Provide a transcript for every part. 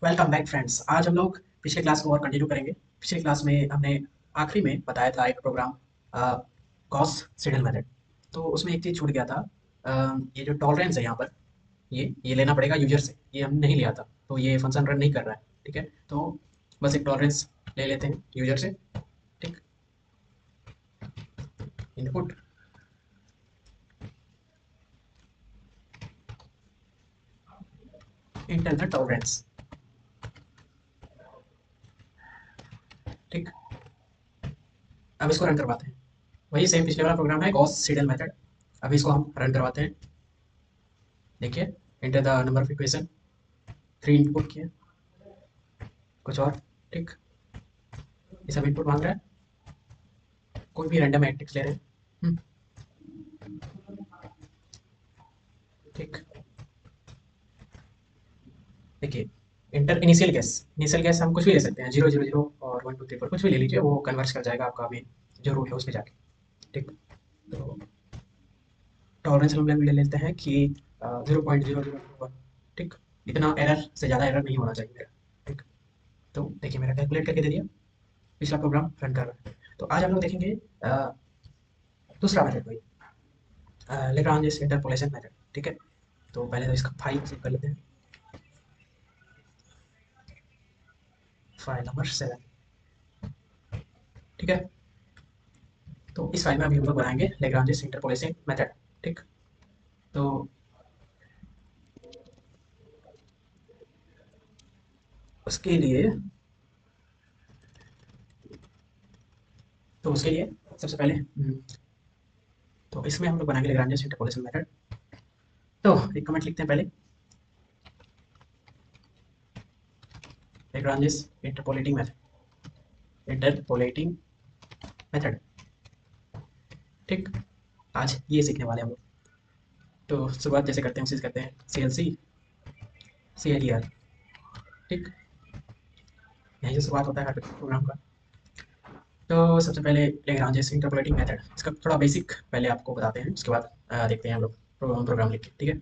Welcome back friends. आज हम लोग पिछले क्लास को और कंटिन्यू करेंगे। पिछले क्लास में हमने आखिरी में बताया था एक प्रोग्राम गॉस सीडल मेथड। तो उसमें एक चीज़ छूट गया था। ये जो टॉलरेंस है यहाँ पर, ये लेना पड़ेगा यूजर से। ये हमने नहीं लिया था, तो ये फंक्शन रन नहीं कर रहा है। ठीक है, तो बस एक टॉलरेंस ले लेते हैं यूजर से। ठीक, इनपुट इंटर द टॉलरेंस। ठीक, अब इसको रन करवाते हैं। वही सेम पिछले वाला प्रोग्राम है, गॉस सीडल मेथड। अभी इसको हम रन करवाते हैं। देखिए, enter the number of equation, 3 input किए, कुछ और। ठीक, ये सब इनपुट मांग रहा है। कोई भी रैंडम मैट्रिक्स ले रहे हैं। ठीक, देखिए, इंटर इनिशियल गैस हम कुछ भी ले सकते हैं, 0 0 0 और 1 2 3 4, कुछ भी ले लीजिए, वो कन्वर्ट कर जाएगा आपका अभी जो रूट है उस पे जाके। ठीक, तो टॉलरेंस हम ले लेते हैं कि 0.0001। ठीक, इतना एरर से ज़्यादा एरर नहीं होना चाहिए मेरा। ठीक, तो देखिए मेरा कैलकुलेट करके दे दिया। पिछला प्रोग्राम रन कर रहा है। तो आज हम लोग देखेंगे अ, दूसरा मेथड, वही लेग्रांज इंटरपोलेशन मेथड। ठीक है, तो पहले तो इसका फाइल सेव कर लेते हैं। File number 7। ठीक है, तो इस फाइल में अभी हम लोग बनाएंगे लेग्रांज इंटरपोलेशन मेथड। ठीक, तो उसके लिए उसके लिए सबसे पहले तो इसमें हम लोग बनाएंगे लेग्रांज इंटरपोलेशन मेथड। तो एक कमेंट लिखते हैं पहले, Lagrange interpolating method, interpolating method. ठीक, आज ये सीखने वाले हैं हम लोग। तो शुरुआत जैसे करते हैं उसी से करते हैं, C L C L E R. ठीक, यहीं से शुरुआत होता है हर प्रोग्राम का। तो सबसे पहले लेग्रांज इंटरपोलेटिंग मेथड, इसका थोड़ा बेसिक पहले आपको बताते हैं, उसके बाद देखते हैं हम लोग प्रोग्राम लिख के। ठीक है,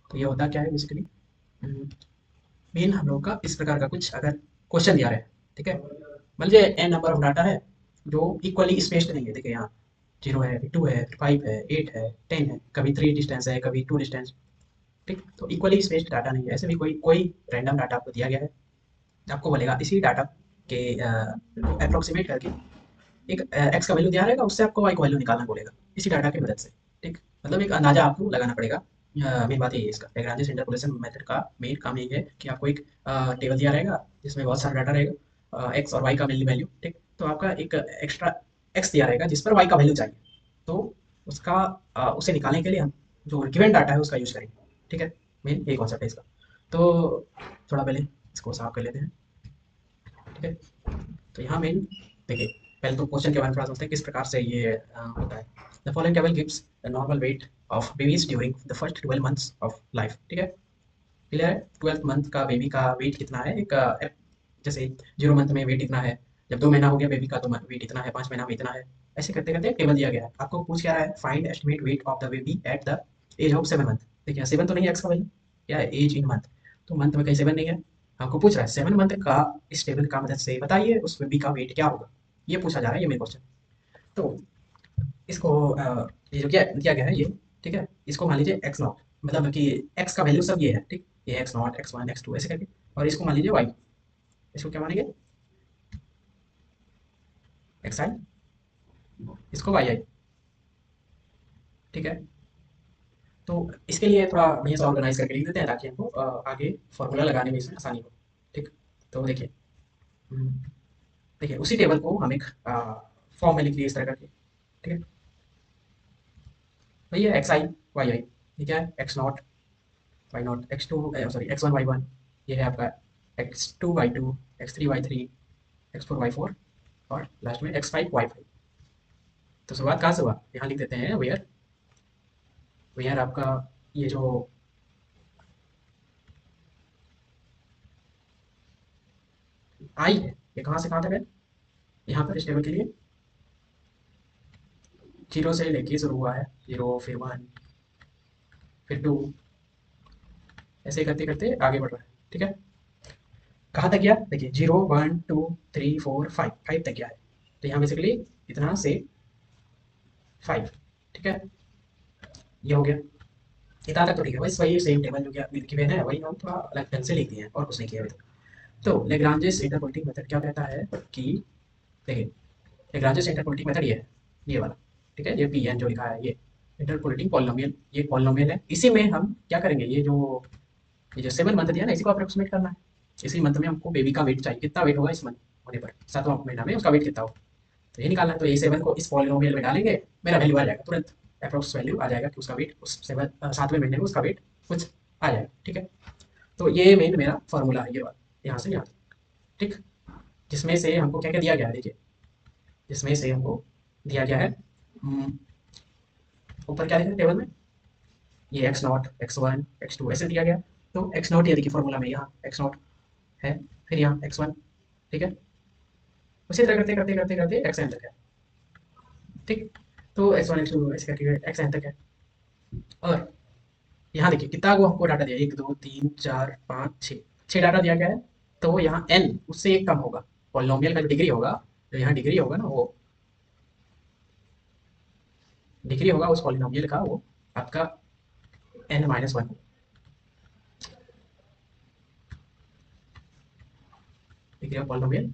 तो ये होता क्या है बेसिकली, मेन हम लोग का इस प्रकार का कुछ अगर क्वेश्चन दिया रहा है। ठीक है, मान लीजिए एन नंबर ऑफ डाटा है जो इक्वली स्पेस्ड देंगे। देखिए यहाँ 0 है, 2 है, 5 है, 8 है, 10 है, कभी 3 डिस्टेंस है, कभी 2 डिस्टेंस। ठीक, तो इक्वली स्पेस्ड डाटा नहीं है। ऐसे भी कोई कोई रैंडम डाटा आपको दिया गया है, आपको बोलेगा इसी डाटा के अप्रोक्सीमेट करके एक एक्स का वैल्यू दिया रहेगा, उससे आपको वाई का वैल्यू निकालना बोलेगा इसी डाटा की मदद से। ठीक, मतलब एक अंदाजा आपको लगाना पड़ेगा। मेन बात यही है इसका, लैग्रांज इंटरपोलेशन मेथड का मेन काम यही है कि आपको एक टेबल दिया रहेगा जिसमें बहुत सारा डाटा रहेगा, एक्स और वाई का वैल्यू वैल्यू। ठीक, तो आपका एक एक्स्ट्रा एक्स दिया रहेगा जिस पर वाई का वैल्यू चाहिए। तो उसका उसे निकालने के लिए हम जो गिवन डाटा है उसका यूज करेंगे। ठीक है, मेन यही कॉन्सेप्ट है इसका। तो थोड़ा पहले इसको साफ कर लेते हैं। ठीक है, तो यहाँ मेन देखिए, पहले तो क्वेश्चन के बारे में थोड़ा समझते हैं किस प्रकार से ये होता है। The following table gives the normal weight of babies during the first 12 months of life. ठीक है, क्लियर है। 12th मंथ का बेबी का वेट कितना है, एक जैसे 0 मंथ में वेट इतना है, जब 2 महीना हो गया बेबी का तो वेट इतना है, 5 महीना में इतना है। ऐसे करते करते टेबल दिया गया है। आपको पूछ क्या रहा है, find estimate weight of the baby at the age of 7 month. देखिए 7 तो नहीं है एक्स का वैल्यू, क्या है एज इन मंथ, तो मंथ में कहीं 7 नहीं है। आपको पूछ रहा है 7 मंथ का इस टेबल का मदद से बताइए उस बेबी का वेट क्या होगा। ये पूछा जा रहा है, ये मेन क्वेश्चन। तो इसको ये जो क्या दिया गया है ये, ठीक है, इसको मान लीजिए एक्स नॉट, मतलब कि एक्स का वैल्यू सब ये है। ठीक, ये x naught, x one, x two ऐसे करके, और इसको मान लीजिए वाई। इसको क्या मानेंगे, एक्स आई, इसको वाई आई। ठीक है, तो इसके लिए थोड़ा बढ़िया सा ऑर्गेनाइज करके लिख देते हैं ताकि हमको आगे फॉर्मूला लगाने में इसमें आसानी हो। ठीक, तो देखिए, हम्म, देखिए उसी टेबल को हम एक फॉर्म में लिख लिए इस तरह करके। ठीक है, तो ये एक्स आई वाई आई, ठीक है, x naught y naught, x two sorry x one y one, ये है आपका x two y two, x three y three, x four y four, और लास्ट में एक्स फाइव वाई फाइव। तो शुरुआत कहाँ से हुआ, यहाँ लिख देते हैं वेयर। वेयर आपका ये जो आई है, ये कहाँ से कहाँ तक है, यहाँ पर इस टेबल के लिए 0 से लेके शुरू हुआ है, 0 फिर 1 फिर 2, ऐसे करते करते आगे बढ़ रहा है। ठीक है, कहाँ तक गया देखिए, 0 1 2 3 4 5, 5 तक गया है। तो यहाँ बेसिकली इतना से 5, ठीक है, ये हो गया। इतना तक तो ठीक है, बस वही सेम टेबल जो कि गिवन है वही हम थोड़ा अलग ढंग से लिख दिए हैं और कुछ नहीं किया अभी तक। तो लेग्रांजेस इंटरपोलेटिंग मेथड क्या कहता है कि देखिए, लेग्रांजेस इंटरपोलेटिंग मेथड ये है, ये वाला, ठीक है, ये पी एन जो लिखा है ये इंटरपोलेटिंग पॉलिनोमियल, ये पॉलिनोमियल है। इसी में हम क्या करेंगे, ये जो 7 मंथ दिया ना, इसी को अप्रोक्सीमेट करना है। इसी मंथ में हमको बेबी का वेट चाहिए, कितना वेट होगा इस मंथ होने पर, 7वां महीना में उसका वेट कितना होगा, तो ये निकालना है। तो ये 7 को इस पॉलिनोमियल में डालेंगे, मेरा वैल्यू आ जाएगा तुरंत, अप्रोक्स वैल्यू आ जाएगा कि उसका वेट उस 7वें महीने में उसका वेट कुछ आ जाएगा, ठीक है। तो ये मेन मेरा फॉर्मूला है, ये वाला, यहाँ से यहाँ तक, ठीक। जिसमें से हमको क्या क्या दिया गया है देखिए, जिसमें से हमको दिया गया है, ऊपर क्या लिखा है टेबल में, ये x naught x one x two ऐसे दिया गया। तो एक्स नॉट ये देखिए फॉर्मूला में यहाँ एक्स नॉट है, फिर यहाँ एक्स वन, ठीक है, उसी तरह करते करते करते करते एक्स एन तक है, ठीक। तो एक्स वन एक्स टू ऐसे करके एक्स एन तक है। और यहाँ देखिए कितना को हमको डाटा दिया, 1 2 3 4 5 6 डाटा दिया गया है। तो यहाँ एन उससे एक कम होगा, पॉलिनोमियल का जो डिग्री होगा, जो यहाँ डिग्री होगा ना, वो डिग्री होगा उस पॉलिनोमियल का, वो आपका n-1, degree of polynomial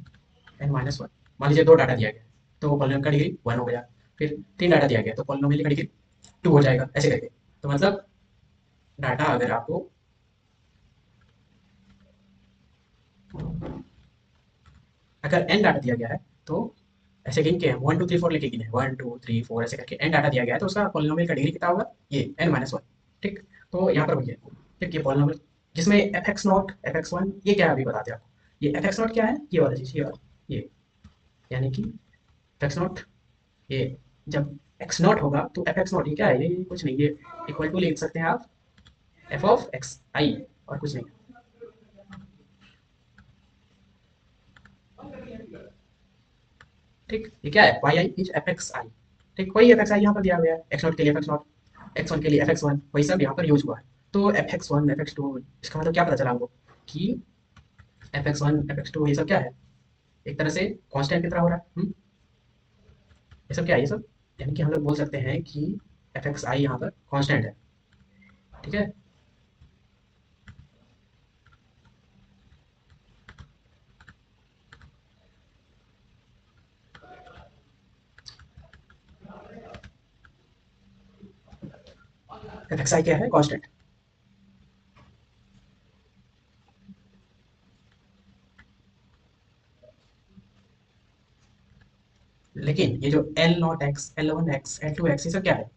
n-1। मान लीजिए 2 डाटा दिया गया, तो पॉलिनोमियल का डिग्री 1 हो गया। फिर 3 डाटा दिया गया तो पॉलिनोमियल का डिग्री 2 हो जाएगा, ऐसे करके। तो मतलब डाटा अगर आपको, अगर n डाटा दिया गया है तो ऐसे गिन के 1 2 3 4 लेके गिने, 1 2 3 4 ऐसे करके n डाटा दिया गया है, तो उसका पॉलिनोमियल का डिग्री कितना होगा, ये n-1, ठीक। तो यहाँ पर भैया, ठीक, ये पॉलिनोमियल जिसमें F x not F x one ये क्या है अभी बताते हैं आपको। ये एफ एक्स नॉट क्या है, ये वाला चीज़, ये वाला, ये यानी कि एफ एक्स नॉट, ये जब एक्स नॉट होगा तो एफ एक्स नॉट ये क्या है, ये कुछ नहीं, ये इक्वल टू लिख सकते हैं आप एफ ऑफ एक्स आई, और कुछ नहीं, ठीक। ये क्या है, Y I is F X I, ठीक। वही एफ एक्स आई यहाँ पर दिया गया है, एक्स नॉट के लिए F x naught, x one के लिए एफ एक्स वन, वही सब यहाँ पर यूज हुआ है। तो f x one f x two, इसका मतलब क्या पता चला हमको कि f x one f x two ये सब क्या है, एक तरह से कांस्टेंट की तरह हो रहा है। ये सब क्या है, ये सब यानी कि हम लोग बोल सकते हैं कि एफ एक्स आई यहाँ पर कांस्टेंट है, ठीक है। एफ एक्स आई क्या है, कांस्टेंट। लेकिन ये जो L not x L one x L two x ये सब क्या है,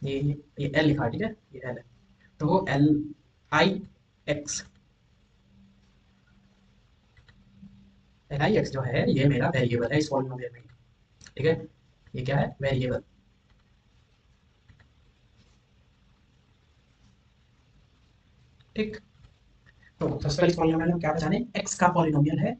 ये एल लिखा है, ठीक है, ये एल है। तो वो L I x, L I x जो है ये मेरा वेरिएबल है इस पॉलिनोमियल में, ठीक है। ये क्या है, वेरिएबल, ठीक। तो सबसे पहले पॉलिनोमियल में क्या पहचाने, एक्स का पॉलिनोमियल है,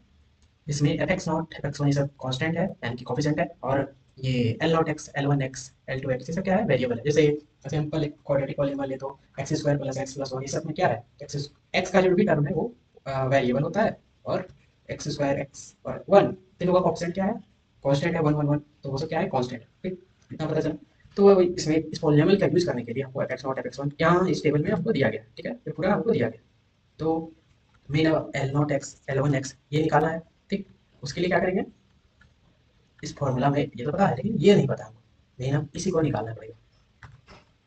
इसमें F x not F x one ये सब कॉन्स्टेंट है यानी कि कॉफिशेंट है, और ये L not x L one x L two x ये सब क्या है, वेरिएबल है। जैसे सिंपल एक क्वाड्रेटिक पॉलिनोमियल ले तो x square plus x plus one, ये सब में क्या है, एक्स का जो भी टर्म है वो वेरिएबल होता है, और एक्स स्क्वायर एक्स और वन तीनों का कॉफिशेंट क्या है, कॉन्स्टेंट है, 1 1 1, तो वो सब क्या है, कॉन्स्टेंट है, ठीक। इतना पता चला। तो इसमें इस पॉलिनोमियल का यूज करने के लिए हमको F x not F x one यहाँ इस टेबल में हमको दिया गया, ठीक है, ये पूरा हमको दिया गया। तो मेरा L not x L one x ये निकालना है, ठीक। उसके लिए क्या करेंगे, इस फॉर्मूला में ये तो पता है लेकिन ये नहीं पता हमको, लेकिन हम इसी को निकालना पड़ेगा,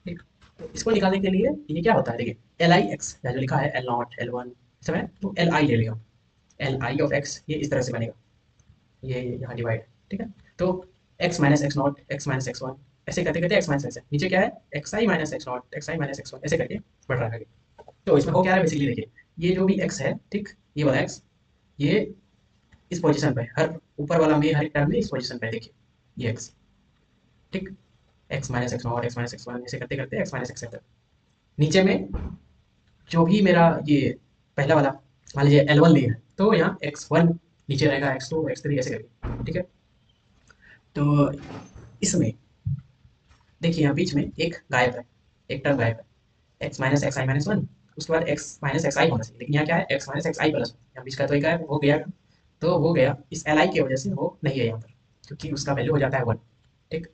ठीक। तो इसको निकालने के लिए ये क्या होता है देखिए, एल आई एक्स जो लिखा है एल नॉट एल वन सब है, तो एल आई ले लेगा, एल आई ऑफ एक्स ये इस तरह से बनेगा, ये यहाँ डिवाइड, ठीक है। तो x minus x naught x minus x one ऐसे करते करते एक्स माइनस एक्स नीचे क्या है, एक्स आई माइनस एक्स नॉट एक्स आई माइनस एक्स वन ऐसे करके बढ़ रहा है आगे। तो इसमें हो क्या रहा है बेसिकली देखिए, ये जो भी एक्स है, ठीक, ये वाला एक्स ये इस पोजीशन पे हर ऊपर वाला में हर एक टर्म में इस पोजीशन पे देखिए, ये एक्स, ठीक। X minus x naught x minus x one ऐसे करते करते एक्स माइनस एक्स तक, नीचे में जो भी मेरा ये पहला वाला मान लीजिए एल वन लिया है, तो यहाँ एक्स वन नीचे रहेगा, एक्स टू एक्स थ्री ऐसे करके, ठीक है। तो इसमें देखिए यहाँ बीच में एक गायब है, एक टर्म गायब है, एक्स माइनस एक्स आई माइनस वन, उसके बाद एक्स माइनस एक्स आई होना चाहिए, लेकिन यहाँ क्या है एक्स माइनस एक्स आई प्लस, यहाँ बीच का तो एक है वो गया, तो वो गया इस एल आई की वजह से वो नहीं है यहाँ पर, क्योंकि उसका वैल्यू हो जाता है 1। ठीक,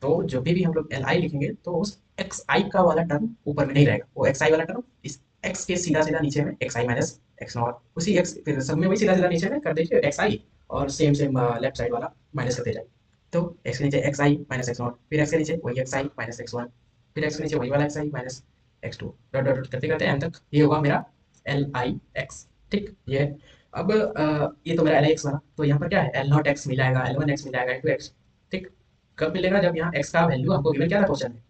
तो जब भी हम लोग एल आई लिखेंगे तो उस एक्स आई का वाला टर्म ऊपर में नहीं रहेगा, वो एक्स आई वाला टर्म इस एक्स के सीधा सीधा नीचे में x I minus x not, उसी एक्स फिर सब में वही सीधा सीधा नीचे में कर दीजिए एक्स आई, और सेम सेम लेफ्ट साइड वाला माइनस करते जाइए। तो एक्स के नीचे एक्स आई माइनस एक्स नॉट, फिर एक्स के नीचे वही एक्स आई माइनस एक्स वन, फिर एक्स के नीचे वही वाला एक्स आई minus x two, dot dot करते करते एन तक ये होगा मेरा एल आई एक्स। ठीक, ये अब ये तो मेरा एल आई एक्स बना, तो यहाँ पर क्या है एल नॉट एक्स मिलाएगा, एल वन एक्स मिलाएगा इंटू एक्स। ठीक, कब मिलेगा जब यहाँ एक्स का वैल्यू हमको गिवन क्या था क्वेश्चन में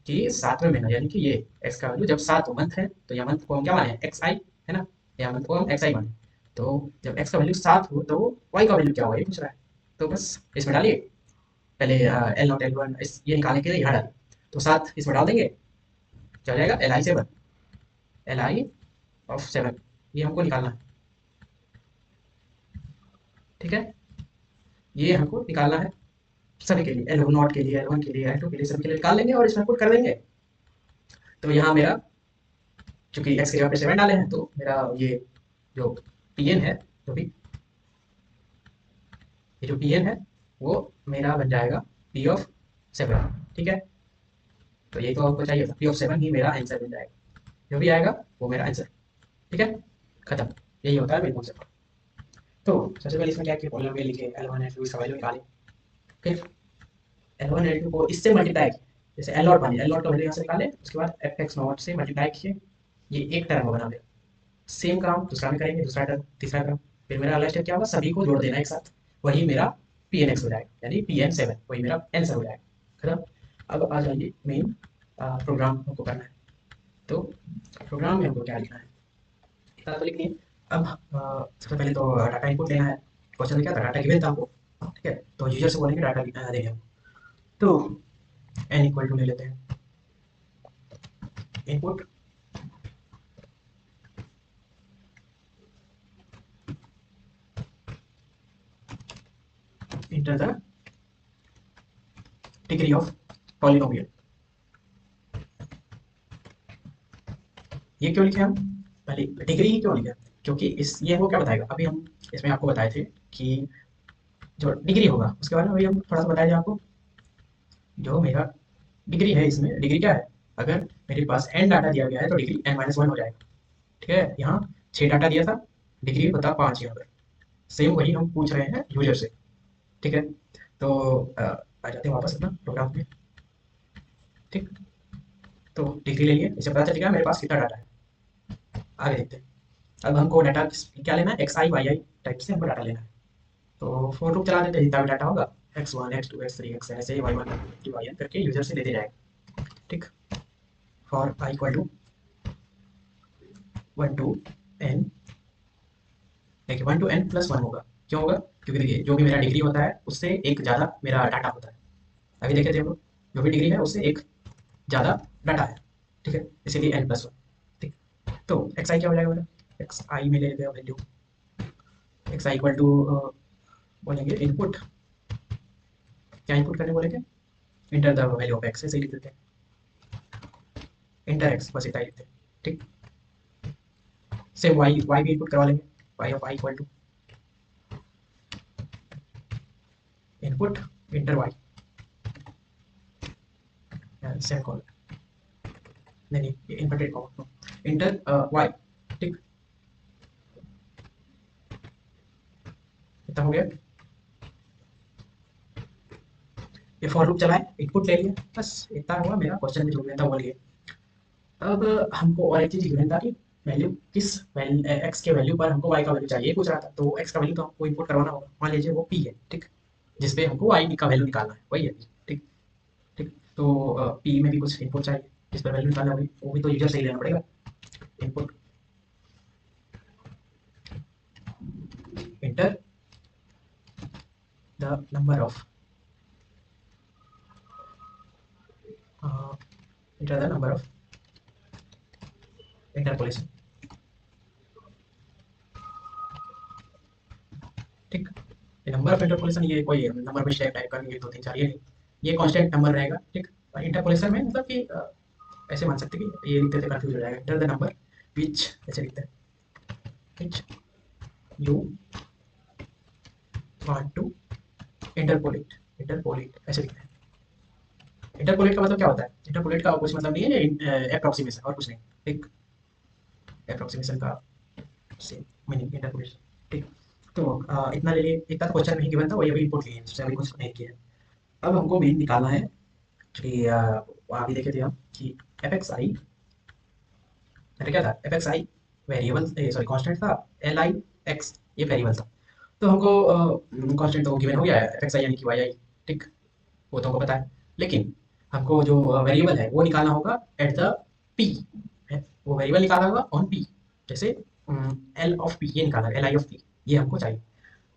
कि 7वें महीना, यानी कि ये एक्स का वैल्यू जब 7 मंथ है, तो यहाँ मंथ को हम क्या माने एक्स आई है ना, यहाँ मंथ को हम एक्स आई माने, तो जब एक्स का वैल्यू 7 हो तो वाई का वैल्यू क्या होगा ये पूछ रहा है, तो बस इसमें डालिए पहले एल नॉट एल वन इस ये निकालने के लिए यहाँ डालिए, तो 7 इसमें डाल देंगे, क्या हो जाएगा L I 7, L I of 7, ये हमको निकालना है। ठीक है, ये हमको निकालना है सभी के लिए, एल नॉट के लिए, एल वन के लिए, एल टू के लिए, सभी के लिए निकाल लेंगे और इसमें पुट कर देंगे। तो यहाँ मेरा चूंकि एक्स की जगह पे 7 डाले हैं, तो मेरा ये जो पी एन है, जो भी ये जो पी एन है वो मेरा बन जाएगा पी ऑफ 7। ठीक है, तो यही तो आपको चाहिए था, पी ऑफ 7 ही मेरा आंसर बन जाएगा, जो भी आएगा वो मेरा आंसर। ठीक है, खत्म, यही होता है मेरे कॉन्सेप्ट। तो सबसे पहले इसमें क्या किया, पॉलिनोमियल लिखे, एल वन एल टू इसका वैल्यू निकाले, फिर एल वन एल टू को इससे मल्टीप्लाई किया, जैसे एल नॉट मानिए, एल नॉट का वैल्यू यहाँ से निकाले, उसके बाद एफ एक्स नॉट से मल्टीप्लाई किए, ये एक टर्म बना मेरा। सेम काम दूसरा में करेंगे, दूसरा टर्म, तीसरा टर्म, फिर मेरा अगला स्टेप क्या होगा, सभी को जोड़ देना एक साथ, वही मेरा पी एन एक्स हो जाएगा, यानी पी एन 7 वही मेरा आंसर हो जाएगा। खत्म। अब आ जाइए मेन प्रोग्राम हमको करना है, तो प्रोग्राम में हमको क्या लिखना है, इतना तो लिख लिए। अब सबसे पहले तो डाटा इनपुट लेना है, क्वेश्चन में क्या था डाटा गिवन था हमको। ठीक है, तो यूजर से बोलेंगे डाटा देंगे हमको, तो एन इक्वल टू ले लेते हैं input, enter the degree of polynomial. ये क्यों लिखे हम, पहले डिग्री ही क्यों लिखे, क्योंकि इस ये वो क्या बताएगा, अभी हम इसमें आपको बताए थे कि जो डिग्री होगा उसके बारे में अभी हम थोड़ा सा बताया आपको। जो मेरा डिग्री है, इसमें डिग्री क्या है, अगर मेरे पास एन डाटा दिया गया है तो डिग्री एन माइनस वन हो जाएगा। ठीक है, यहाँ 6 डाटा दिया था, डिग्री बता 5 यहाँ पर, सेम वही हम पूछ रहे हैं यूजर से। ठीक है, तो आ जाते हैं वापस अपना प्रोग्राम में। ठीक, तो डिग्री ले लिए, इससे पता चल गया मेरे पास कितना डाटा है। आगे देखते हैं, अब हमको डाटा क्या लेना है, x i y i type से हमको डाटा लेना है, तो फॉर लूप चला देते हैं, जितना भी डाटा होगा x one x two x three x n ऐसे वाई वन वाई एन करके यूजर से लेते जाएगा। ठीक, for I equal to 1 to n, देखिए 1 टू एन प्लस 1 होगा, क्यों होगा, क्योंकि देखिए जो भी मेरा डिग्री होता है उससे एक ज़्यादा मेरा डाटा होता है। अभी देखे थे हम लोग, जो भी डिग्री है उससे एक ज़्यादा डाटा है। ठीक है, इसीलिए एन प्लस वन। ठीक, तो एक्स आई क्या हो जाएगा मेरा, एक्स आई में ले लेते हैं value, x i equal to बोलेंगे इनपुट, क्या इनपुट करने बोलेंगे, enter the value of x, ऐसे ही लिख देते हैं, इंटर एक्स, बस इतना ही लिखते हैं। ठीक, सेम वाई वाई भी इनपुट करवा लेंगे, y of I equal to input enter y, same call, नहीं नहीं ये इन्वर्टेड कॉमा, इंटर वाई। ठीक, इतना हो गया, ये फॉर लूप चलाए, इनपुट ले लिया, बस इतना हुआ मेरा क्वेश्चन में जो मैं था वो लिए। अब हमको और एक चीज़ गिवन था कि वैल्यू किस एक्स के वैल्यू पर हमको वाई का वैल्यू चाहिए पूछ रहा था, तो एक्स का वैल्यू तो हमको इनपुट करवाना होगा, मान लीजिए वो पी है। ठीक, जिसपे हमको वाई का वैल्यू निकालना है वही है। ठीक, ठीक, तो पी में भी कुछ इनपुट चाहिए जिस पर वैल्यू निकालना होगी, वो भी तो यूजर से ही लेना पड़ेगा input, enter the number of enter the number of interpolation. ठीक, ये नंबर ऑफ इंटरपोलेशन ये कोई नंबर में टाइप करेंगे 2 3 4, ये नहीं, ये कांस्टेंट नंबर रहेगा। ठीक, और इंटरपोलेशन में मतलब कि ऐसे मान सकते कि ये लिखते थे कंफ्यूज हो जाएगा। एंटर द नंबर विच, ऐसे लिखते हैं which you want to interpolate, interpolate ऐसे लिखते हैं। इंटरपोलेट का मतलब क्या होता है? इंटरपोलेट का कुछ मतलब नहीं है, अप्रोक्सीमेशन और कुछ नहीं। ठीक, अप्रोक्सीमेशन का सेम मीनिंग इंटरपोलेशन। ठीक, तो इतना ले लिए। इतना तो क्वेश्चन में ही गिवन था, वही अभी इंपोर्ट किए हैं, उससे अभी कुछ नहीं किया है। अब हमको मीन निकालना है कि वहाँ भी देखे थे हम कि एफ एक्स आई, मैंने क्या था, F X I variable, sorry constant था, एल आई एक्स ये वेरिएबल था। तो हमको कांस्टेंट तो गिवन हो गया है, एफ एक्स आई यानी कि वाई आई। ठीक, वो तो हमको पता है। लेकिन हमको जो वेरिएबल है वो निकालना होगा एट द पी, वो वेरिएबल निकालना होगा ऑन पी। जैसे एल ऑफ पी ये निकालना है, एल आई ऑफ पी, ये हमको चाहिए।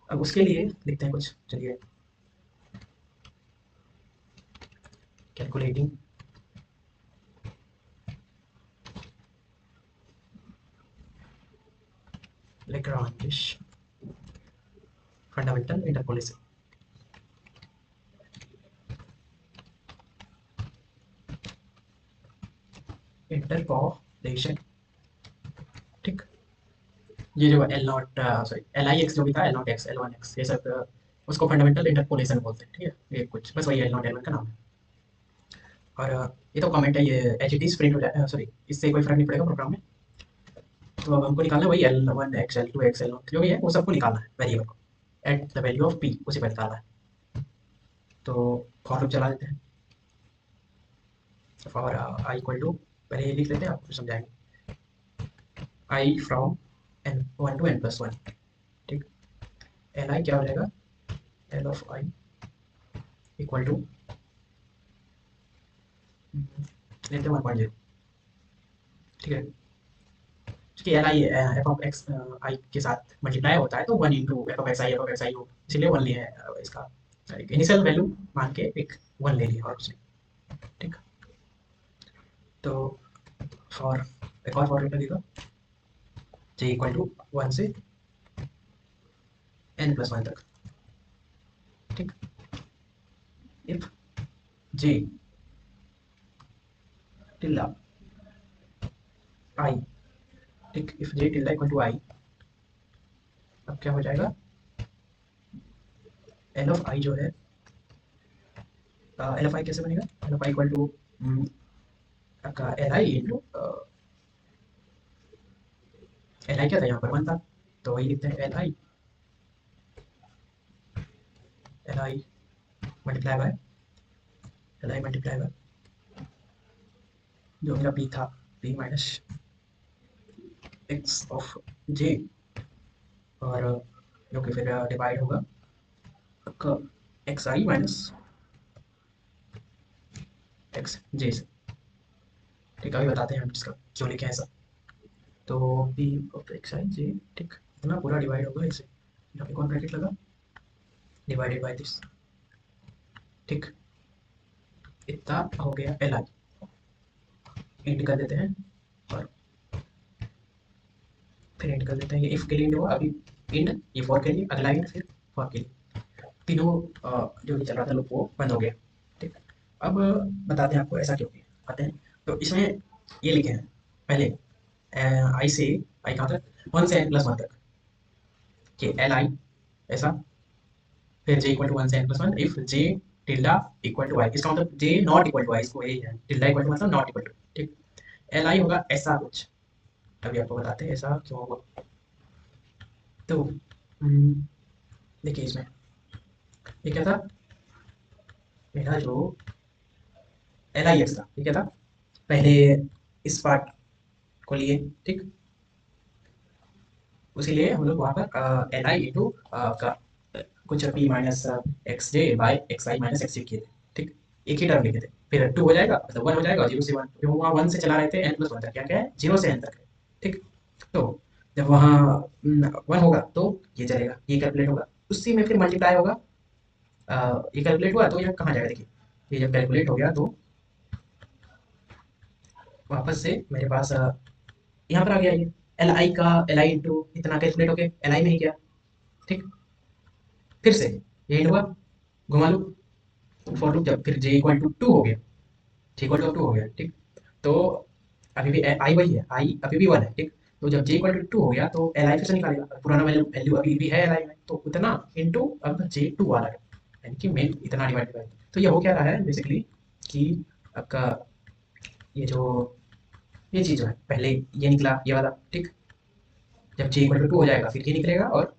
अब उसके लिए लिखते हैं कुछ, चलिए calculating Lagrange fundamental interpolation. Interpolation, ठीक। ये जो L not, sorry L I x जो भी था, L not x, L one x, ये सब उसको फंडामेंटल इंटरपोलेशन बोलते हैं। ठीक है, ये कुछ बस वही एल नॉट एल वन का नाम है। और ये तो कमेंट है, ये एच टी प्रिंट हो जाए, सॉरी इससे कोई फर्क नहीं पड़ेगा प्रोग्राम में। तो अब हमको निकालना है वही L one x, L two x, L not जो भी है वो सबको निकालना है वेरिएबल को at the value of P, उसी पर निकालना है। तो फॉर लूप चला देते हैं। फॉर आई इक्वल टू, पहले ये लिख लेते हैं, आपको समझाएंगे। I from N one two N plus one. ठीक, एल आई क्या हो जाएगा, L of I equal to लेते हैं 1.0। ठीक है, क्योंकि L I F of X I के साथ मल्टीप्लाई होता है तो one into F of X I हो, इसीलिए वन लिया है इसका इनिशियल वैल्यू मान के एक वन ले लिया और कुछ नहीं। ठीक, तो फॉर एक और फॉर लगेगा, जे इक्वल टू वन से एन प्लस वन तक। ठीक, इफ जे टिल्ला आई, ठीक, if J tilde equal to I, अब क्या हो जाएगा, एल ऑफ आई जो है, एल ऑफ आई कैसे बनेगा, L of I equal to आपका L I into, L I क्या था यहाँ पर, वन था, तो वही लिखते हैं L I multiply bye, L I multiply bye जो मेरा पी था, पी माइनस एक्स ऑफ जे, और जो कि फिर डिवाइड होगा आपका एक्स आई माइनस एक्स जे से। ठीक है, अभी बताते हैं हम इसका क्यों लिखे हैं ऐसा। तो पी ऑफ एक्स आई जे, ठीक, इतना पूरा डिवाइड होगा इसे, यहाँ पे कौन ब्रैकेट लगा, डिवाइडेड बाय दिस। ठीक, इतना हो गया एल आई, इंड कर देते हैं, और फिर इंड कर देते हैं, ये इफ के लिए इंड हुआ अभी, इंड ये फॉर के लिए, अगला इंड फिर फॉर के लिए, तीनों जो भी चल रहा था लूप वो बंद हो गया। ठीक, अब बताते हैं आपको ऐसा क्यों किया, आते हैं। तो इसमें ये लिखे हैं पहले, आई से आई कहाँ तक, वन से एन प्लस वन तक, कि एल आई ऐसा, फिर जे इक्वल टू वन से N plus one, if J tilde equal to I, इसका मतलब J not equal to I, इसको यही है, टिल्डा इक्वल टू मतलब नॉट इक्वल टू। ठीक, एल आई होगा ऐसा कुछ, अभी आपको बताते हैं ऐसा क्यों होगा। तो देखिए इसमें ये क्या था, मेरा जो एल आई एक्स था ये क्या था, पहले इस पार्ट को लिए। ठीक, उसीलिए हम लोग वहाँ पर एल आई इंटू का कुछ P minus X J by X I minus X J किए थे। ठीक, एक ही टर्म लिखे थे, फिर टू हो जाएगा मतलब वन हो जाएगा, जीरो से वन, जो वहाँ वन से चला रहे थे एन प्लस वन तक, क्या क्या है जीरो से एन तक है। ठीक, तो जब वहाँ वन होगा तो ये चलेगा, ये कैलकुलेट होगा, उसी में फिर मल्टीप्लाई होगा। ये कैलकुलेट हुआ तो ये कहाँ जाएगा, देखिए ये जब कैलकुलेट हो गया तो वापस से मेरे पास यहाँ पर आ गया ये एल आई का, एल आई इंटू इतना कैलकुलेट हो गया एल आई में ही गया। ठीक, फिर से ये हुआ, घुमा लो फॉर लूप, जब फिर जे इक्वल टू टू हो गया, जे इक्वल टू टू हो गया। ठीक, तो अभी भी आई वही है, आई अभी भी 1 है, ठीक। तो जब j इक्वल टू 2 हो गया तो एल आई फिर से निकालेगा, पुराना वैल्यू वैल्यू अभी भी है एल आई में, तो उतना इंटू अब j 2 वाला है, यानी कि मेन इतना डिवाइड बाय। तो ये हो क्या रहा है बेसिकली कि आपका ये जो ये चीज़ जो है पहले ये निकला ये वाला, ठीक। जब j इक्वल टू 2 हो जाएगा फिर ये निकलेगा और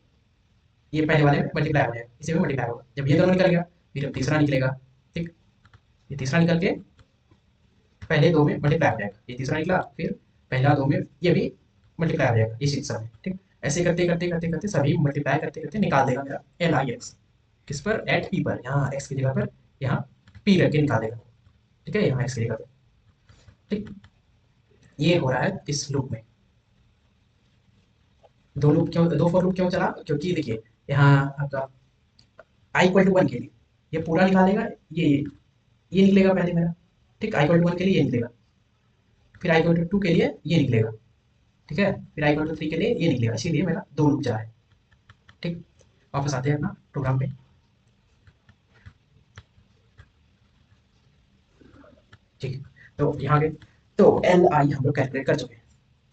ये पहले वाले में मल्टीप्लाई हो जाएगा, इसी में मल्टीप्लाई होगा। जब ये दोनों निकल गया फिर अब तीसरा निकलेगा, ठीक। ये तीसरा निकल के पहले दो में मल्टीप्लाई हो जाएगा, ये तीसरा निकला फिर पहला दो में ये भी मल्टीप्लाई हो जाएगा इस तीसरा में, ठीक। ऐसे करते करते करते करते सभी मल्टीप्लाई करते करते निकाल देगा मेरा एल आई एक्स, किस पर, एट पी पर, यहाँ एक्स की जगह पर यहाँ पी रख के निकाल देगा, ठीक है, यहाँ एक्स की जगह पर, ठीक। ये हो रहा है इस लूप में। दो लूप क्यों, दो फॉर लूप क्यों चला, क्योंकि देखिए यहाँ आपका आई इक्वल टू 1 के लिए ये पूरा निकालेगा, ये निकलेगा पहले मेरा, ठीक। आई इक्वल टू 1 के लिए ये निकलेगा, फिर आई इक्वल टू 2 के लिए ये निकलेगा, ठीक है, फिर आई इक्वल टू 3 के लिए ये निकलेगा, इसीलिए मेरा दो लूप चला है, ठीक। वापस आते हैं अपना प्रोग्राम पे, ठीक है। तो यहाँ के तो एल आई हम लोग कैलकुलेट कर चुके हैं,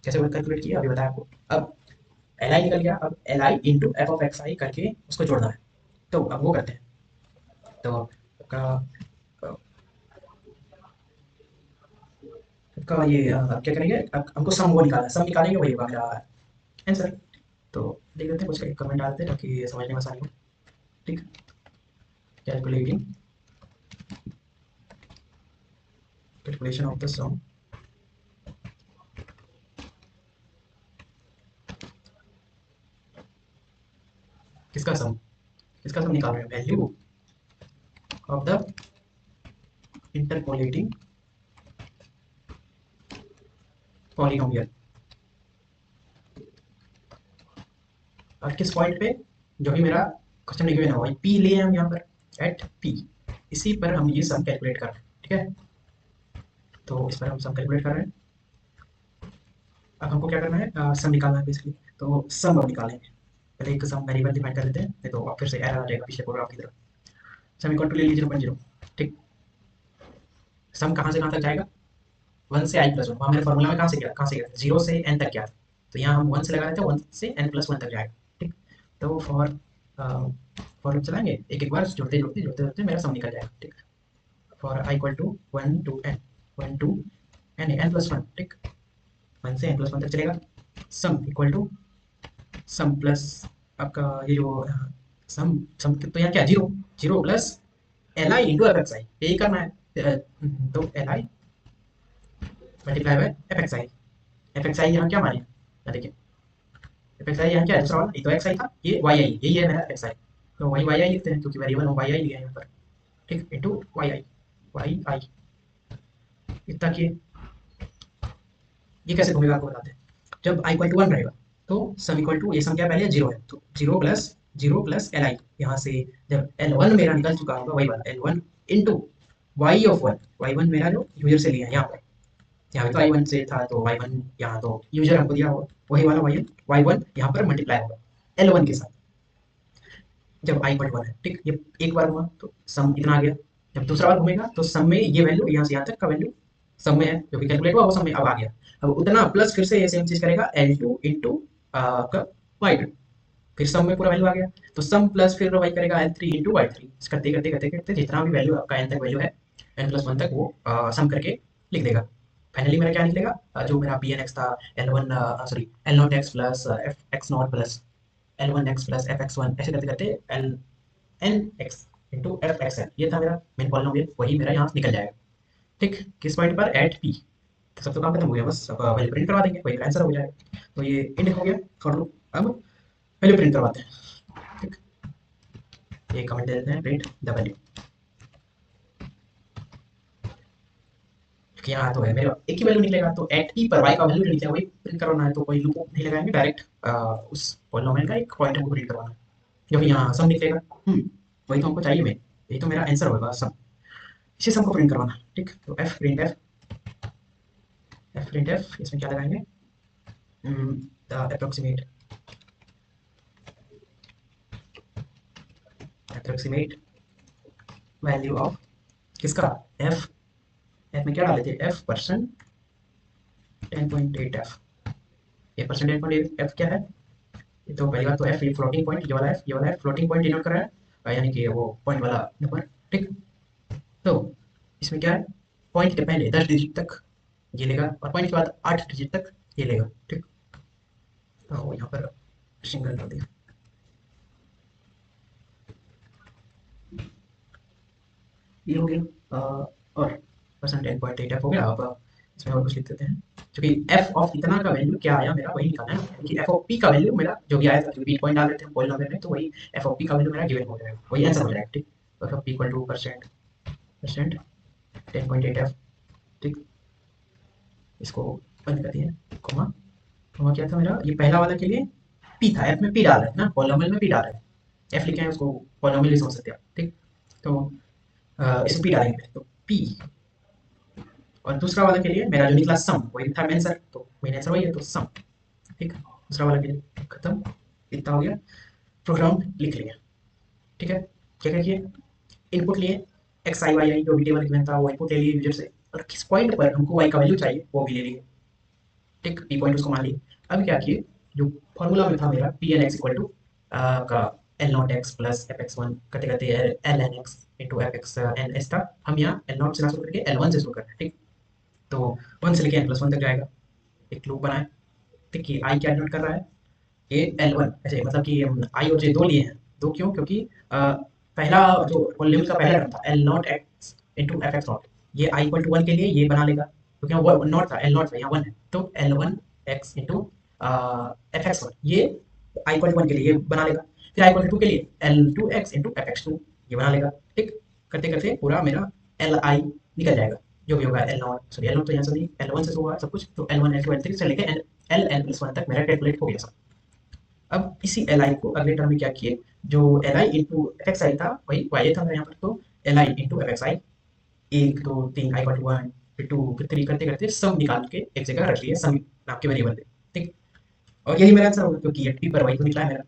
कैसे कैलकुलेट किया अभी बताया आपको। अब एल आई निकल गया, अब L I into F of X I करके उसको जोड़ना है, तो अब वो करते हैं। तो आपका आपका ये अब क्या करेंगे, अब हमको सम वो निकालना है, सम निकालेंगे वही होगा मेरा आंसर। तो देख लेते हैं, कुछ कमेंट डालते हैं ताकि समझने में आसानी हो, ठीक। कैलकुलेटिंग कैलकुलेशन ऑफ द सम, किसका सम, किसका सम निकाल रहे हैं, value of the interpolating polynomial, और किस पॉइंट पे, जो भी मेरा क्वेश्चन में गिवन है वही पी लिए हम यहाँ पर एट पी, इसी पर हम ये सम कैलकुलेट कर रहे हैं, ठीक है। तो इस पर हम सम कैलकुलेट कर रहे हैं। अब हमको क्या करना है, सम निकालना है बेसिकली, तो सम अब निकालेंगे। पहले एक सम वेरिएबल डिफाइन कर लेते हैं, नहीं तो आप फिर से एरर आ जाएगा पिछले प्रोग्राम की तरह। सम इक्वल टू ले लीजिए 0.0, ठीक। सम कहाँ से कहाँ तक जाएगा, 1 से आई प्लस वन, वहाँ मेरे फॉर्मूला में कहाँ से गया, 0 से एन तक गया था, तो यहाँ हम 1 से लगा देते हैं, 1 से एन प्लस वन तक जाएगा, ठीक। तो फॉर लूप चलाएंगे, एक एक बार जुड़ते जुड़ते जुड़ते जुड़ते मेरा सम निकल जाएगा, ठीक। For I equal to 1 to N, 1 to N, N plus one, ठीक। 1 से एन प्लस वन तक चलेगा। Sum equal to sum plus आपका ये जो सम सम तो यहाँ क्या, zero, zero plus L I into F X I, यही करना है। तो L I multiply by F X I, F X I यहाँ क्या माने, देखिए एफ एक्स आई यहाँ क्या है, दूसरा वाला ये तो एक्स आई था, ये वाई आई, यही है मेरा एक्स आई, तो वही वाई आई लिखते हैं क्योंकि वेरिएबल हम वाई आई लिया है यहाँ पर, ठीक। इंटू वाई आई इतना कि ये कैसे घूमेगा आपको बताते हैं। जब आई इक्वल टू 1 रहेगा तो सम इक्वल टू, ये सम क्या पहले जीरो है, तो जीरो प्लस एल आई, यहाँ से जब एल वन मेरा निकल चुका होगा वही वाला L one into y of one, y one मेरा जो यूजर से लिया है यहाँ पर, यहाँ पे तो आई वन से था तो वाई वन यहाँ तो यूजर हमको दिया होगा, वही वाला वाई वन यहाँ पर मल्टीप्लाई होगा एल वन के साथ, जब आई इक्वल टू 1 है, ठीक। ये एक बार हुआ तो सम इतना आ गया, जब दूसरा बार घूमेगा तो सम में ये वैल्यू यहाँ से यहाँ तक का वैल्यू सम में है, जो कि कैलकुलेट हुआ वो सम में अब आ गया। अब उतना प्लस फिर से ये सेम चीज करेगा एल टू इंटू आपका वाई टू, फिर सम में पूरा वैल्यू आ गया, तो सम प्लस फिर वही करेगा L three into y three, करते करते करते करते जितना भी वैल्यू आपका एन तक वैल्यू है, एन प्लस वन तक वो सम करके लिख देगा। फाइनली मेरा क्या निकलेगा, जो मेरा पी एन एक्स था L one, sorry L not x plus F x naught plus L one x plus F x one, ऐसे करते करते L N x into F x n, ये था मेरा मेन पॉलिनोमियल, वही मेरा यहाँ निकल जाएगा, ठीक। किस पॉइंट पर, एट पी। तो सब तो काम खत्म हो गया, बस अब वैल्यू प्रिंट करवा देंगे, वही आंसर हो जाएगा। तो ये इंड हो गया फॉर लूप। अब वैल्यू प्रिंट करवाते हैं, ठीक। ये कमेंट दे देते हैं प्रिंट द वैल्यू, क्योंकि यहाँ तो है मेरे एक ही वैल्यू निकलेगा, तो एट पी पर वाई का वैल्यू निकलेगा, वही प्रिंट करवाना है, तो कोई लूप नहीं लगाएंगे, डायरेक्ट उस पॉलिनोमियल का एक पॉइंट हमको प्रिंट करवाना है, जो कि यहाँ सम निकलेगा। वही तो हमको चाहिए, मैं यही तो मेरा आंसर होगा सम, इसी सम को प्रिंट करवाना, ठीक। तो एफ प्रिंट एफ इसमें क्या लगाएंगे, द अप्रोक्सीमेट वैल्यू ऑफ किसका, एफ, एफ में क्या डाले थे, एफ परसेंट 10.8f। ये परसेंट 10.8f क्या है? ये तो पहली बात तो f, ये फ्लोटिंग पॉइंट, ये वाला है फ्लोटिंग पॉइंट डिनोट कर रहा है, यानी कि वो पॉइंट वाला नंबर। ठीक, तो इसमें क्या है, पॉइंट के पहले 10 डिजिट तक ये लेगा और पॉइंट के बाद 8 डिजिट तक ये लेगा। ठीक, तो यहाँ पर सिंगल कर दिया। ये हो गया और परसेंट 10.8f हो गया। अब इसमें और कुछ लिख देते हैं, क्योंकि f ऑफ इतना का वैल्यू क्या आया मेरा वही निकालना है, यानी कि f ऑफ p का वैल्यू मेरा जो भी आया था, क्योंकि पॉइंट डाल देते हैं पॉइंट डाल देते हैं, तो वही f ऑफ p का वैल्यू मेरा गिवन हो जाएगा, वही आंसर हो जाएगा। ठीक, तो f of p equal two percent percent 10.8f। ठीक, इसको बंद कर दिया, कॉमा कॉमा क्या था मेरा, ये पहला वाला के लिए p था, f में p डाल रहे हैं ना, पॉलिनोमियल में p डाल रहे हैं, f लिखे हैं उसको पॉलिनोमियल ही समझ सकते हैं आप। ठीक, तो इसमें p डालेंगे, तो p, और दूसरा वाला के लिए मेरा जो निकला सम, वही था मेन आंसर, तो मेन आंसर वही है, तो सम। ठीक, दूसरा वाला के लिए खत्म, इतना हो गया, प्रोग्राम लिख लिया। ठीक है, क्या क्या किए, इनपुट लिए, एक्स आई वाई आई जो भी टेबल गिवन था वो इनपुट ले लिए यूजर से, और किस पॉइंट पर हमको वाई का वैल्यू चाहिए वो भी ले लिए। ठीक, पी पॉइंट उसको मान लिए। अब क्या किए, जो फॉर्मूला में था मेरा P N X equal to का L not x plus F x one करते करते L N x into F x N S था, हम यहाँ एल नॉट से ना शुरू करके एल वन से शुरू करते हैं। ठीक, तो वन से लेके एन प्लस वन तक जाएगा, एक लूप बनाए। देखिए आई क्या डिनोट कर रहा है, ए एल वन, ऐसे मतलब कि आई और जे दो लिए हैं, दो क्यों, क्योंकि पहला जो लिमिट का पहला टर्म था L not x into F x not, ये आई इक्वल टू वन के लिए ये बना लेगा, क्योंकि वो नॉट था, एल नॉट था, यहाँ वन है, तो L one x into F x one, ये आई इक्वल टू वन के लिए ये बना लेगा। फिर आई इक्वल टू टू के लिए L two x into F x two, ये बना लेगा। ठीक, करते करते पूरा मेरा एल आई निकल जाएगा, जो भी होगा L not, sorry L not तो यहाँ से नहीं, एल वन से शुरू हुआ सब कुछ, तो L one L two L three से लेके एल एन प्लस वन तक मेरा कैलकुलेट हो गया सब। अब इसी एल आई को अगले टर्म में क्या किए, जो L I into F X I था वही वाई था यहाँ पर, तो L I into F X I, एक दो तीन आई इक्वल टू वन, फिर टू, फिर थ्री, करते करते सब निकाल के एक जगह रख लिए सम नाम के वेरिएबल पे। ठीक, और यही मेरा आंसर होगा, क्योंकि एट पी पर वही तो निकला है मेरा।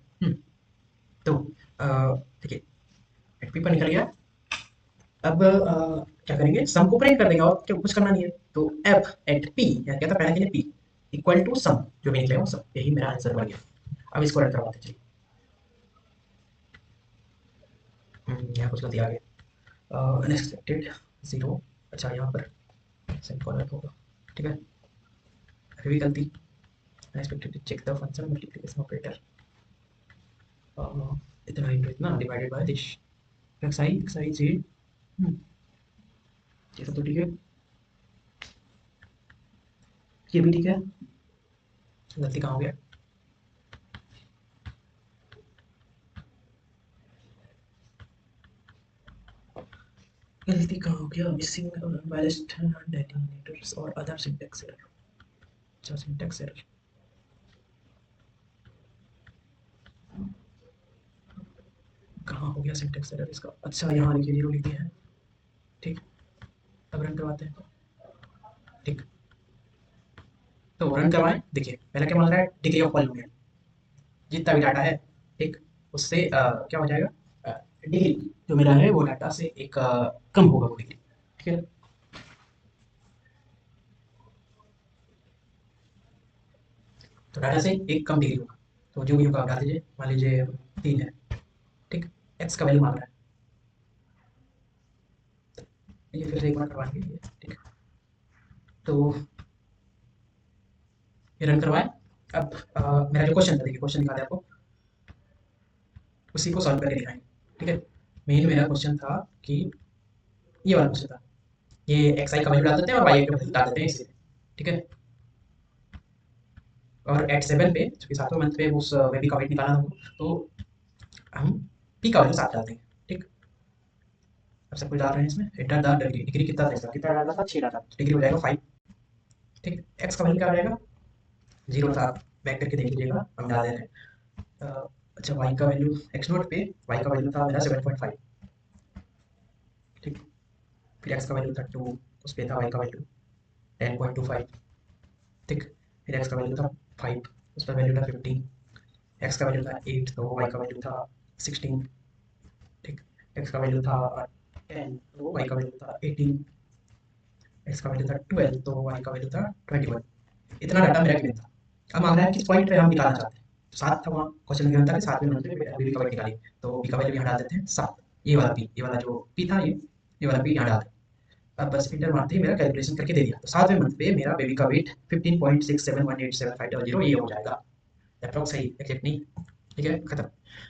तो देखिए एट पी पर निकल गया। अब क्या करेंगे, सम को प्रिंट कर देंगे, और क्या कुछ करना नहीं है, तो एफ एट पी, क्या था पहले के लिए पी इक्वल टू सम, जो भी निकलेगा वो सम, यही मेरा आंसर बन गया। अब इसको रन करवाते चलिए। यहाँ कुछ गलती आ गई, अनएक्सपेक्टेड जीरो, अच्छा यहाँ पर सेमीकोलन होगा। ठीक है, अभी भी गलती, unexpected check the function multiplication operator, इतना इंटू इतना divided by this x i z, ये सब तो ठीक है, ये भी ठीक है, गलती कहाँ हो गया, गलती कहाँ हो गया, मिसिंग बैलेंस्ड डेटोनेटर्स और अदर सिंटैक्स एरर। अच्छा सिंटैक्स एरर कहाँ हो गया, सिंटैक्स एरर इसका, अच्छा यहाँ लिखिए, जीरो लिख दिया है। ठीक, अब रन करवाते हैं। ठीक, तो रन करवाएं, देखिए पहला क्या मांग रहा है, डिग्री ऑफ पॉलिनोमियल, जितना भी डाटा है, ठीक, उससे क्या हो जाएगा, डिग्री जो मेरा है वो डाटा से एक कम होगा वो डिग्री। ठीक है, तो डाटा से एक कम डिग्री होगा, तो जो भी होगा आप डाल दीजिए, मान लीजिए तीन है। ठीक, एक्स का वैल्यू मांग रहा है, ये फिर से एक बार करवाएंगे। ठीक, तो ये रन करवाएं। अब मेरा जो क्वेश्चन था, देखिए क्वेश्चन दिखा दे आपको, उसी को सॉल्व करके दिखाएंगे। ठीक है, मेन मेरा क्वेश्चन था कि ये वाला क्वेश्चन था, ये एक्स आई का वैल्यू डाल देते हैं और वाई का वैल्यू डाल देते हैं इसे। ठीक है, और एट सेवन पे, चूंकि सातवें मंथ पे उस बेबी का वेट निकालना हमको, तो हम पी का वैल्यू सात डाल देंगे। ठीक, अब सब कुछ डाल रहे हैं इसमें, एंटर द डिग्री, डिग्री कितना था इसका, कितना डाला था, छः डाला, डिग्री हो जाएगा फाइव। ठीक, एक्स का वैल्यू क्या हो जाएगा, जीरो था, बैक करके देख लीजिएगा, हम डाल दे रहे हैं। अच्छा वाई का वैल्यू, एक्स नोट पे वाई का वैल्यू था मेरा 7.5। ठीक, फिर एक्स का वैल्यू था टू, उस पे था वाई का वैल्यू 10.25। ठीक, फिर एक्स का वैल्यू था फाइव, उस पर वैल्यू था 15, एक्स का वैल्यू था एट, तो वाई का वैल्यू था 16। ठीक, एक्स का वैल्यू था 10, तो वाई का वैल्यू था 18, एक्स का वैल्यू था 12, तो वाई का वैल्यू था 21। इतना डाटा मेरा गिवन था। अब मांग रहा है किस पॉइंट पे हम निकालना चाहते हैं। तो 7 था वहाँ क्वेश्चन गिवन था कि 7वें मंथ में बी का वैल्यू निकालिए। तो बी का वैल्यू यहाँ डाल देते हैं 7। ये वाला पी, ये वाला जो पी था, ये वाला पी यहाँ डाल दें। अब बस इंटर मारते ही मेरा कैलकुलेशन करके दे दिया। तो 7वें मंथ पे मेरा बेबी का वेट 15.67187500 ये हो जाएगा। अप्रॉक्स सही, एग्जैक्ट नहीं। ठीक है, खत्म।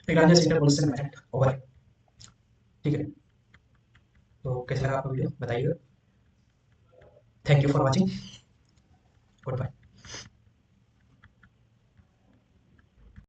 Lagrange interpolation method over. ठीक है, तो कैसा लगा आपको वीडियो बताइएगा। Thank you for watching. Good bye.